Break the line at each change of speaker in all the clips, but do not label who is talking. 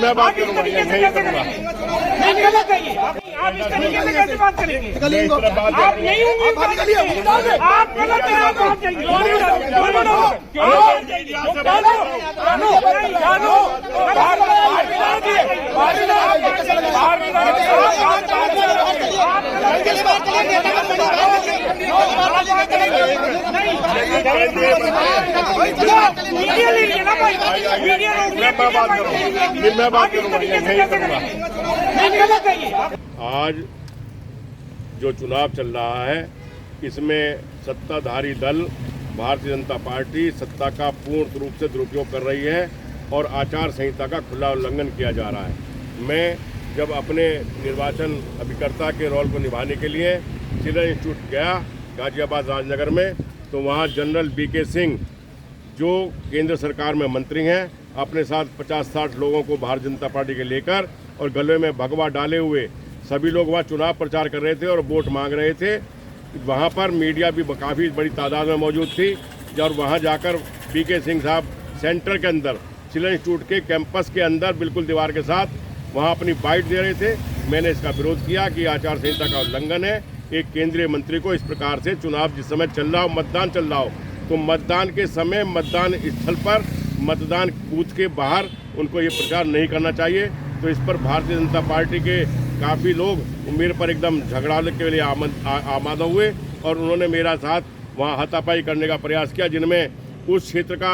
मैं बात करूंगा, आप इस तरीके से कैसे बात करेंगे? आप नहीं आप गलत है, आप बात
आज जो चुनाव चल रहा है इसमें सत्ताधारी दल भारतीय जनता पार्टी सत्ता का पूर्ण रूप से दुरुपयोग कर रही है और आचार संहिता का खुला उल्लंघन किया जा रहा है। मैं जब अपने निर्वाचन अभिकर्ता के रोल को निभाने के लिए सिविल इंस्टीट्यूट गया गाजियाबाद राजनगर में, तो वहाँ जनरल बीके सिंह जो केंद्र सरकार में मंत्री हैं अपने साथ 50-60 लोगों को भारतीय जनता पार्टी के लेकर और गले में भगवा डाले हुए सभी लोग वहाँ चुनाव प्रचार कर रहे थे और वोट मांग रहे थे। वहाँ पर मीडिया भी काफ़ी बड़ी तादाद में मौजूद थी और वहाँ जाकर बीके सिंह साहब सेंटर के अंदर सिविल इंस्टीट्यूट के कैंपस के अंदर बिल्कुल दीवार के साथ वहाँ अपनी बाइट दे रहे थे। मैंने इसका विरोध किया कि आचार संहिता का उल्लंघन है। एक केंद्रीय मंत्री को इस प्रकार से चुनाव जिस समय चल रहा हो, मतदान चल रहा हो, तो मतदान के समय मतदान स्थल पर मतदान बूथ के बाहर उनको ये प्रचार नहीं करना चाहिए। तो इस पर भारतीय जनता पार्टी के काफ़ी लोग मेरे पर एकदम झगड़ाने के लिए आमादा हुए और उन्होंने मेरा साथ वहाँ हाथापाई करने का प्रयास किया, जिनमें उस क्षेत्र का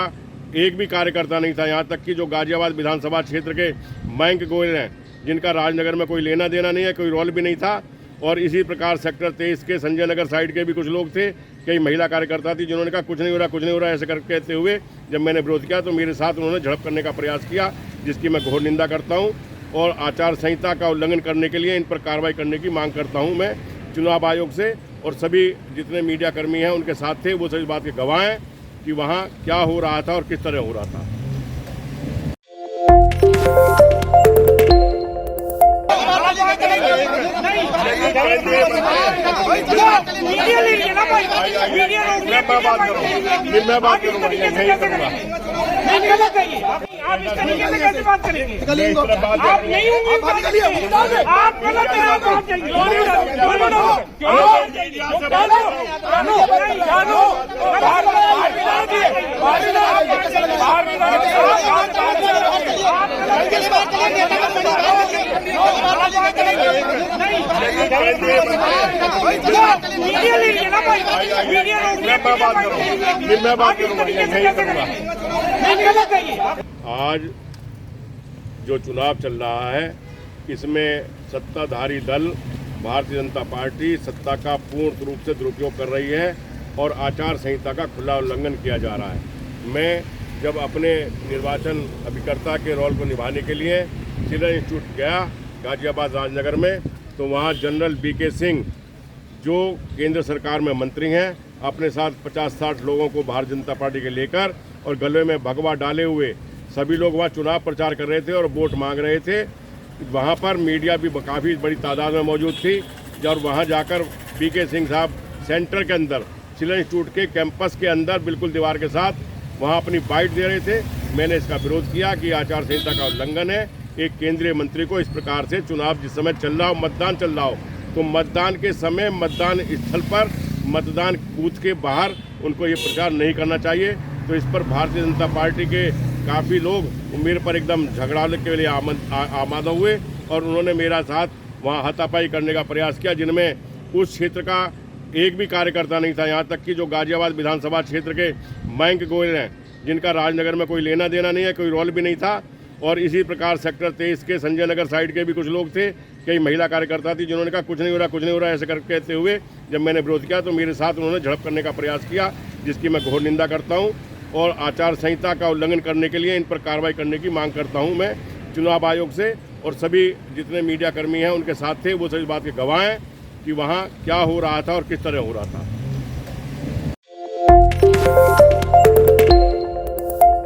एक भी कार्यकर्ता नहीं था। यहाँ तक कि जो गाजियाबाद विधानसभा क्षेत्र के मयंक गोयल हैं, जिनका राजनगर में कोई लेना देना नहीं है, कोई रोल भी नहीं था, और इसी प्रकार सेक्टर 23 के संजय नगर साइड के भी कुछ लोग थे, कई महिला कार्यकर्ता थी, जिन्होंने कहा कुछ नहीं हो रहा, कुछ नहीं हो रहा, ऐसे कर कहते हुए जब मैंने विरोध किया तो मेरे साथ उन्होंने झड़प करने का प्रयास किया, जिसकी मैं घोर निंदा करता हूँ और आचार संहिता का उल्लंघन करने के लिए इन पर कार्रवाई करने की मांग करता हूँ मैं चुनाव आयोग से। और सभी जितने मीडिया कर्मी हैं उनके साथ थे, वो सभी बात के गवाह हैं कि वहाँ क्या हो रहा था और किस तरह हो रहा था।
मैं बात करूंगा, आप इस तरीके से कैसे बात करेंगे? आप नहीं आप गलत है, आप बात
मैं बात करूंगा। आज जो चुनाव चल रहा है इसमें सत्ताधारी दल भारतीय जनता पार्टी सत्ता का पूर्ण रूप से दुरुपयोग कर रही है और आचार संहिता का खुला उल्लंघन किया जा रहा है। मैं जब अपने निर्वाचन अभिकर्ता के रोल को निभाने के लिए सिविल इंस्टीट्यूट गया गाजियाबाद राजनगर में, तो वहाँ जनरल बीके सिंह जो केंद्र सरकार में मंत्री हैं अपने साथ 50-60 लोगों को भारतीय जनता पार्टी के लेकर और गले में भगवा डाले हुए सभी लोग वहाँ चुनाव प्रचार कर रहे थे और वोट मांग रहे थे। वहाँ पर मीडिया भी काफ़ी बड़ी तादाद में मौजूद थी और वहाँ जाकर बीके सिंह साहब सेंटर के अंदर सिविल इंस्टीट्यूट के कैंपस के अंदर बिल्कुल दीवार के साथ वहाँ अपनी बाइट दे रहे थे। मैंने इसका विरोध किया कि आचार संहिता का उल्लंघन है। एक केंद्रीय मंत्री को इस प्रकार से चुनाव जिस समय चल रहा हो, मतदान चल रहा हो, तो मतदान के समय मतदान स्थल पर मतदान बूथ के बाहर उनको ये प्रचार नहीं करना चाहिए। तो इस पर भारतीय जनता पार्टी के काफ़ी लोग मेरे पर एकदम झगड़ाने के लिए आमादा हुए और उन्होंने मेरा साथ वहाँ हाथापाई करने का प्रयास किया, जिनमें उस क्षेत्र का एक भी कार्यकर्ता नहीं था। यहाँ तक कि जो गाजियाबाद विधानसभा क्षेत्र के मयंक गोयल हैं, जिनका राजनगर में कोई लेना देना नहीं है, कोई रोल भी नहीं था, और इसी प्रकार सेक्टर 23 के संजय नगर साइड के भी कुछ लोग थे, कई महिला कार्यकर्ता थी, जिन्होंने कहा कुछ नहीं हो रहा, कुछ नहीं हो रहा, ऐसे कर कहते हुए जब मैंने विरोध किया तो मेरे साथ उन्होंने झड़प करने का प्रयास किया, जिसकी मैं घोर निंदा करता हूँ और आचार संहिता का उल्लंघन करने के लिए इन पर कार्रवाई करने की मांग करता हूँ मैं चुनाव आयोग से। और सभी जितने मीडिया कर्मी हैं उनके साथ थे, वो सभी बात के गवाह हैं कि वहाँ क्या हो रहा था और किस तरह हो रहा था।